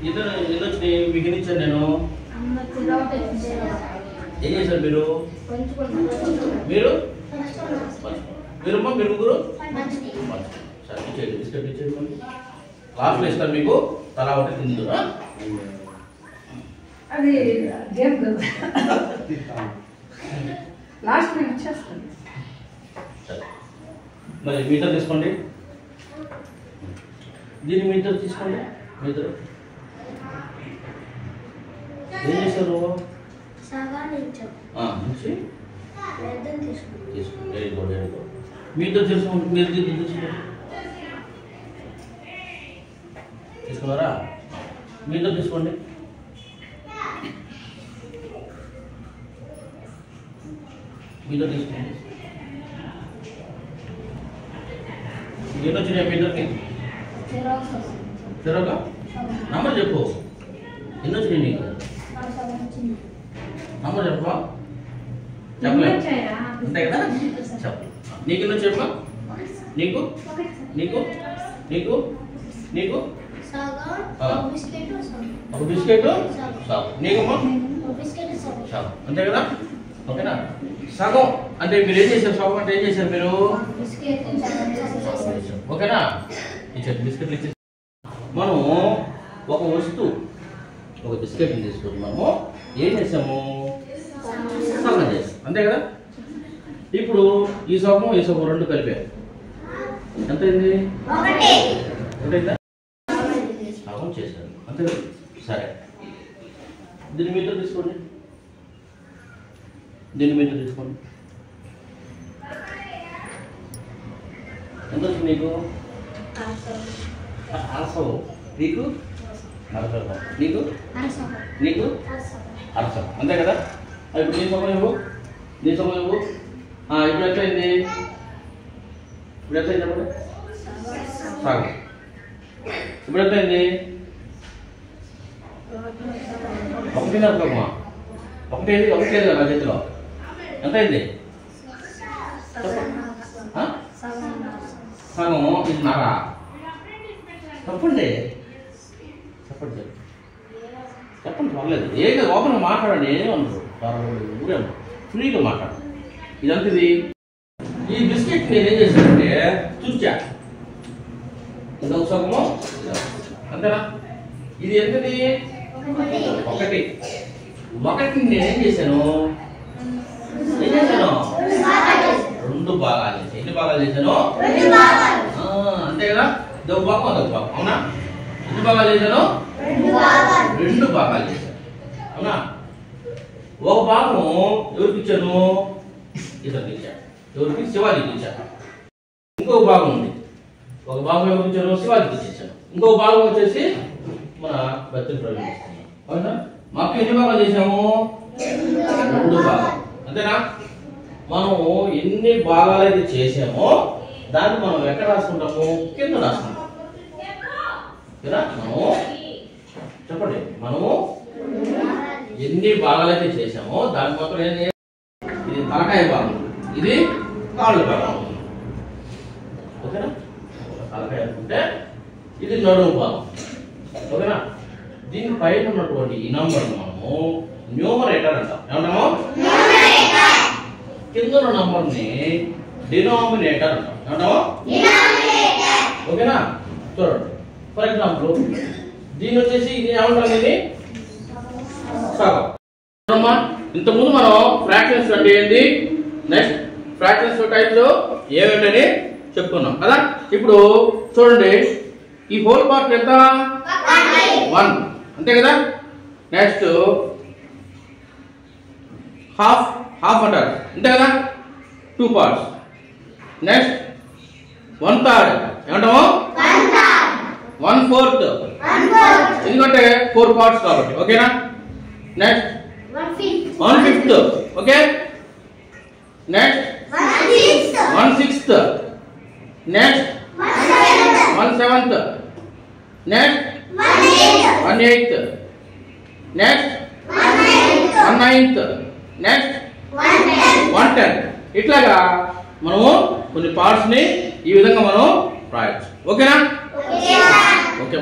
ఇద్దరు ఎన్నొచ్చి మీకు ఎన్ని ఇచ్చాను నేను? ఏం చేశారు మీరు? మీరు మీరమ్మా మీరు ముగ్గురు సరే ఇచ్చేయండి, బిస్కెట్ ఇచ్చేయండి. లాస్ట్లో ఇస్తాను మీకు, తలా ఒకటి తిందురా. అది గేమ్ లాస్ట్ నేను ఇచ్చేస్తాను. సరే మరి మీటర్ తీసుకోండి, దీన్ని మీటర్ తీసుకోండి. మీటర్ ఏం చేశారు? Very good very good. Metre తీసుకోండి, మీరు తీసుకున్నారా? మీటర్ తీసుకోండి. మీటర్ తీసుకోండి. ఎన్ని వచ్చినాయి మీటర్కి? తెరవగా నంబర్ చెప్పు. ఎన్ని వచ్చినాయి నీకు? నంబర్ చెప్పా? చెప్పలేదు అంతే కదా? చెప్పు. నీకు ఎన్ని చెప్పా? నీకు నీకు నీకు నీకు ఒక బిస్కెట్ సాగు. నీకమ్మా సాగు అంతే కదా? ఓకేనా? సగం అంటే మీరు ఏం చేశారు? సగం అంటే ఏం చేశారు మీరు? ఓకేనా? ఇచ్చారు బిస్కెట్లు ఇచ్చేసి మనం ఒక వస్తువు ఒక బిస్కెట్ని తీసుకొని మనము ఏం చేసాము? సగం చేస్తాం అంతే కదా? ఇప్పుడు ఈ సగం రెండు కలిపారు ఎంతైంది? ఎంతైందా? సగం చేశారు అంతే కదా? సరే దీని మీటర్ తీసుకోండి, దీని మీటర్ తీసుకోండి. ఎంత వచ్చింది నీకు? అరసవు. నీకు అరసవు. నీకు నీకు అరసవు అంతే కదా? ఇప్పుడు నీ సమయం ఇవ్వు, నీ సమయం ఇవ్వు. ఇప్పుడు ఎట్లయింది? ఇప్పుడు ఎట్లయింది చెప్పండి? సగం. ఇప్పుడు ఎట్లయింది? ఒకటిన్నర సగమా? ఒకటేది ఒకటేది నా చేతిలో ఎంత అయింది? సగము ఇది నరా? చెప్పండి చెప్పండి చెప్పండి పర్లేదు. ఏదో ఓపెన్ మాట్లాడండి, ఏమన్నారు ఊరేమో ఫ్రీగా మాట్లాడు. ఇదంతా ఇది ఈ బిస్కెట్ నేను ఏం చేశానంటే చూసా ఇంకొక సగము అంతేనా? ఇది ఎంతది? ఒకటి. ఒకటిని నేనేం చేశాను? ఏం చేశాను? రెండు భాగాలు చేశాను. ఎన్ని భాగాలు చేశాను? అంతే కదా? ఇదొక భాగం అదొక భాగం అవునా? ఎన్ని భాగాలు చేశాను? రెండు భాగాలు చేశాను అవునా? ఒక భాగం ఎవరికి ఇచ్చాను? ఇతనికి ఇచ్చాను. ఎవరికి? శివాజీకి ఇచ్చాను. ఇంకొక భాగం ఉంది, ఒక భాగం ఎవరికి ఇచ్చాను? శివాజీకి ఇచ్చాను. ఇంకొక భాగం వచ్చేసి మన బతిని ప్రవేశిస్తున్నాం అవునా? మాకు ఎన్ని భాగాలు చేసాము? రెండు భాగాలు అంతేనా? మనం ఎన్ని భాగాలు అయితే చేసామో దాన్ని మనం ఎక్కడ రాసుకుంటాము? కింద రాసుకుంటాం కదా? మనము చెప్పండి, మనము ఎన్ని భాగాలు అయితే చేసామో దాని మొత్తం ఏంటి? ఇది తలకాయ భాగం, ఇది కాళ్ళ భాగం ఓకేనా? తలకాయ అనుకుంటే ఇది నడుము భాగం ఓకేనా? దీని పైన ఉన్నటువంటి ఈ నంబర్ మనము న్యూమరేటర్ అంటాం. ఏమంటాము? కింద ఉన్న నంబర్ ని డినామినేటర్ అంటాం. ఏమంటాము? ఓకేనా? చూడండి, ఫర్ ఎగ్జాంపుల్ దీని వచ్చేసి ఇది ఏమంటాం? ఇది సగం. ఇంతకుముందు మనం ఫ్రాక్షన్స్ అంటే ఏంటి, నెక్స్ట్ ఫ్రాక్షన్స్ టైప్స్ ఏమిటని చెప్పుకున్నాం కదా? ఇప్పుడు చూడండి, ఈ హోల్ పార్ట్ ఎంత? 1 అంతే కదా? నెక్స్ట్ హాఫ్ అంటారు అంతే కదా? 2 పార్ట్స్. నెక్స్ట్ 1/3 ఏమంటాము? 1/4 ఎందుకంటే 4 పార్ట్స్ కాబట్టి ఓకేనా? Next 1/5 okay? Next 1/6 next 1/7 next 1/8 next 1/9 next 1/10 ఇట్లాగా మనము కొన్ని పార్ట్స్ ని ఈ విధంగా మనం రాయొచ్చు ఓకేనా? ఓకే.